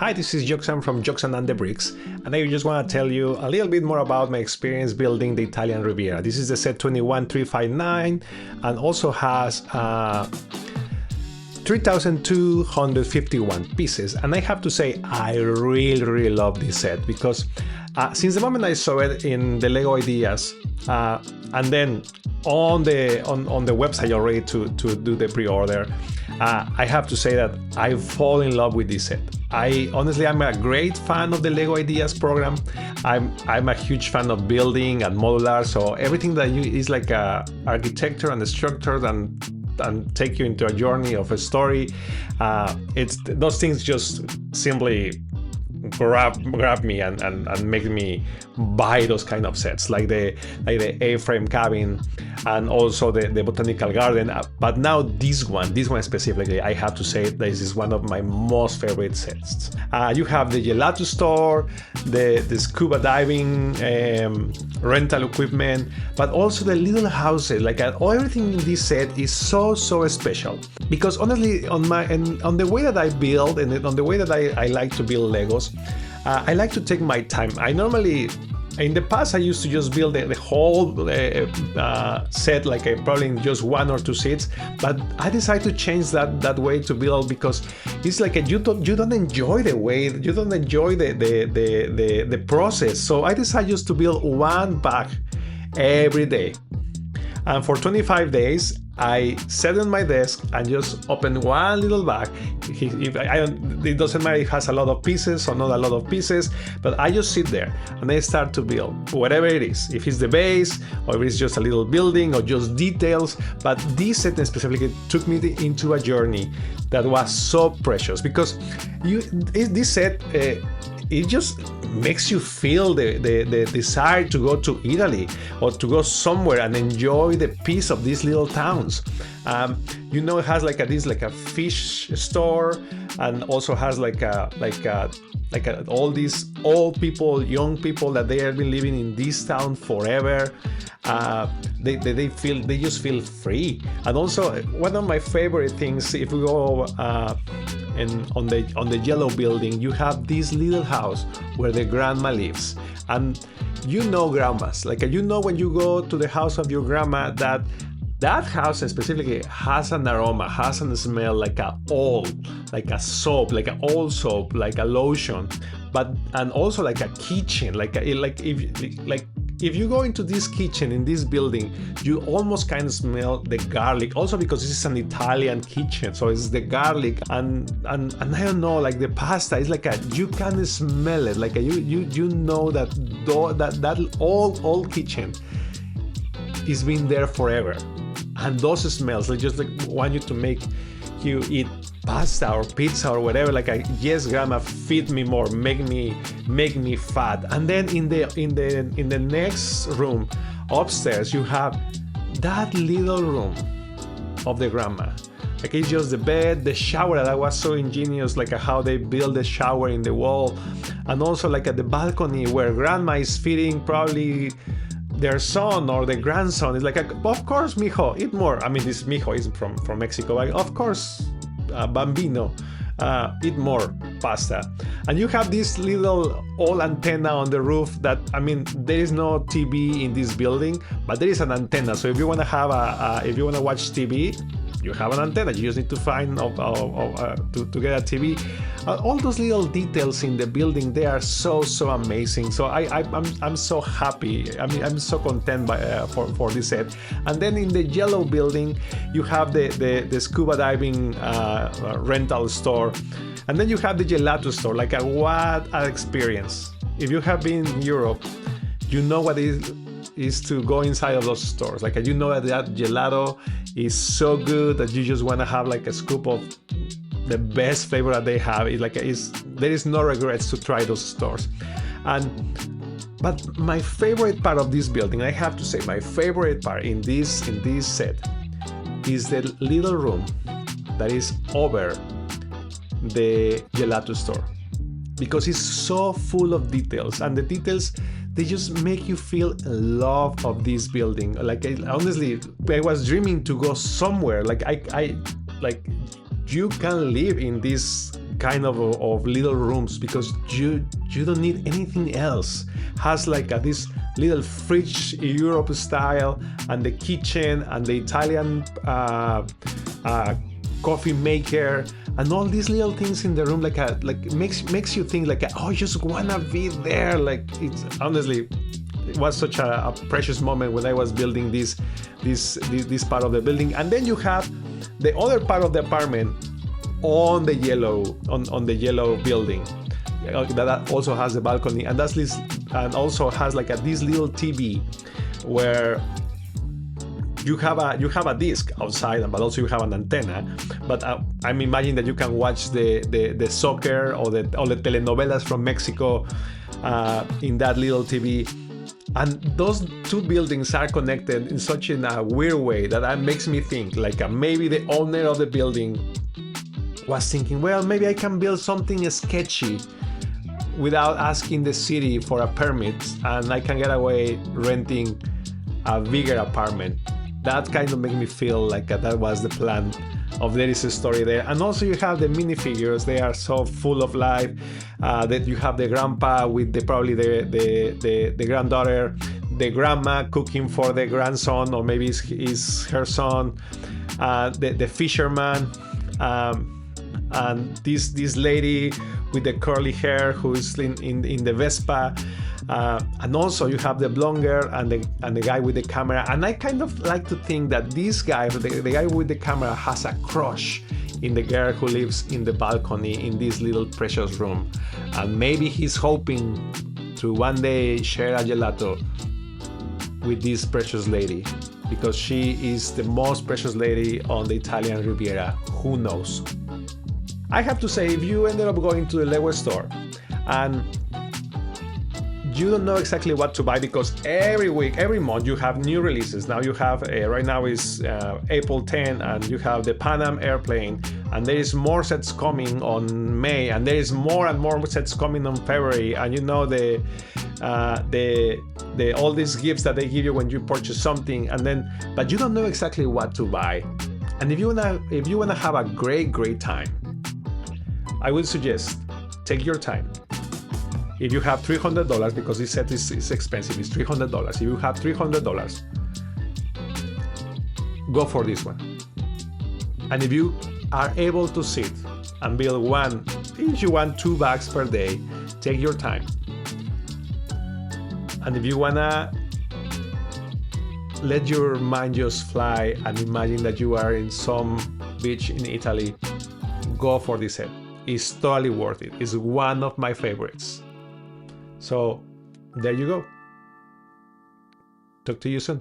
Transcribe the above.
Hi, this is Joxan from Joxan and the Bricks, and I just want to tell you a little bit more about my experience building the Italian Riviera. This is the set 21359 and also has 3,251 pieces, and I have to say I really love this set because since the moment I saw it in the LEGO Ideas and then on the website already to do the pre-order, I have to say that I fall in love with this set. I'm a great fan of the LEGO Ideas program. I'm a huge fan of building and modular, so everything that is like architecture and structure and take you into a journey of a story. It's those things just simply grab me and make me buy those kind of sets, like the A-frame cabin and also the botanical garden. But now this one specifically, I have to say this is one of my most favorite sets. You have the Gelato store, the scuba diving rental equipment, but also the little houses. Like everything in this set is so special, because honestly, on the way that I build and on the way that I like to build Legos, I like to take my time. I normally, in the past, I used to just build the whole set, like probably in just 1 or 2 sets. But I decided to change that way to build, because it's like you don't enjoy the way, you don't enjoy the process. So I decided just to build one bag every day, and for 25 days. I sat on my desk and just opened one little bag. It doesn't matter if it has a lot of pieces or not a lot of pieces, but I just sit there and I start to build whatever it is. If it's the base, or if it's just a little building, or just details. But this set specifically took me into a journey that was so precious, because this set it just makes you feel the desire to go to Italy or to go somewhere and enjoy the peace of these little towns. It has like a fish store, and also has all these old people, young people that they have been living in this town forever. They just feel free. And also, one of my favorite things, if we go on the yellow building, you have this little house where the grandma lives. And grandmas, when you go to the house of your grandma, that house specifically has an aroma, has a smell like a soap, like an old soap, like a lotion, and also like a kitchen, if you go into this kitchen in this building, you almost kind of smell the garlic. Also because this is an Italian kitchen, so it's the garlic and I don't know, like the pasta is you can smell it, like you know that old kitchen is been there forever. And those smells, just want you to make you eat pasta or pizza or whatever. Yes, grandma, feed me more, make me fat. And then in the next room upstairs, you have that little room of the grandma. It's just the bed, the shower. That was so ingenious, how they build the shower in the wall, and also at the balcony where grandma is feeding probably their son or the grandson. It's of course, mijo, eat more. I mean, this mijo is from Mexico. Of course, bambino, eat more pasta. And you have this little old antenna on the roof that, there is no TV in this building, but there is an antenna. So if you want to have if you want to watch TV, you have an antenna. You just need to find to get a TV. All those little details in the building, they are so amazing. So I'm so happy. I'm so content for this set. And then in the yellow building, you have the scuba diving rental store, and then you have the gelato store. What an experience! If you have been in Europe, you know what it is to go inside of those stores. That gelato is so good that you just want to have a scoop of the best flavor that they have. There is no regrets to try those stores. But my favorite part of this building, I have to say, my favorite part in this set is the little room that is over the gelato store, because it's so full of details, and the details, they just make you feel love of this building. Honestly, I was dreaming to go somewhere. You can live in this kind of little rooms, because you don't need anything else. Has like this little fridge Europe style, and the kitchen, and the Italian coffee maker, and all these little things in the room, like makes you think like, oh, I just wanna be there. Like, it's honestly, it was such a precious moment when I was building this part of the building. And then you have the other part of the apartment on the yellow building that also has a balcony, and and also has like this little TV where you have a disc outside, but also you have an antenna. But I'm imagining that you can watch the soccer or the telenovelas from Mexico in that little TV. And those two buildings are connected in such a weird way that makes me think like maybe the owner of the building was thinking, well, maybe I can build something sketchy without asking the city for a permit, and I can get away renting a bigger apartment. That kind of made me feel like that was the plan of There Is a Story there. And also you have the minifigures. They are so full of life. That you have the grandpa with probably the granddaughter, the grandma cooking for the grandson, or maybe it's her son, the fisherman, and this lady with the curly hair who's in the Vespa. And also you have the blonde girl and the guy with the camera. And I kind of like to think that this guy, the guy with the camera, has a crush in the girl who lives in the balcony in this little precious room. And maybe he's hoping to one day share a gelato with this precious lady, because she is the most precious lady on the Italian Riviera. Who knows? I have to say, if you ended up going to the LEGO store and you don't know exactly what to buy, because every week, every month you have new releases. Now you have, right now is April 10, and you have the Pan Am airplane, and there is more sets coming on May, and there is more and more sets coming on February, and you know all these gifts that they give you when you purchase something, but you don't know exactly what to buy. And if you wanna have a great time, I would suggest take your time. If you have $300, because this set is expensive, it's $300. If you have $300, go for this one. And if you are able to sit and build one, if you want 2 bags per day, take your time. And if you wanna let your mind just fly and imagine that you are in some beach in Italy, go for this set. It's totally worth it. It's one of my favorites. So there you go. Talk to you soon.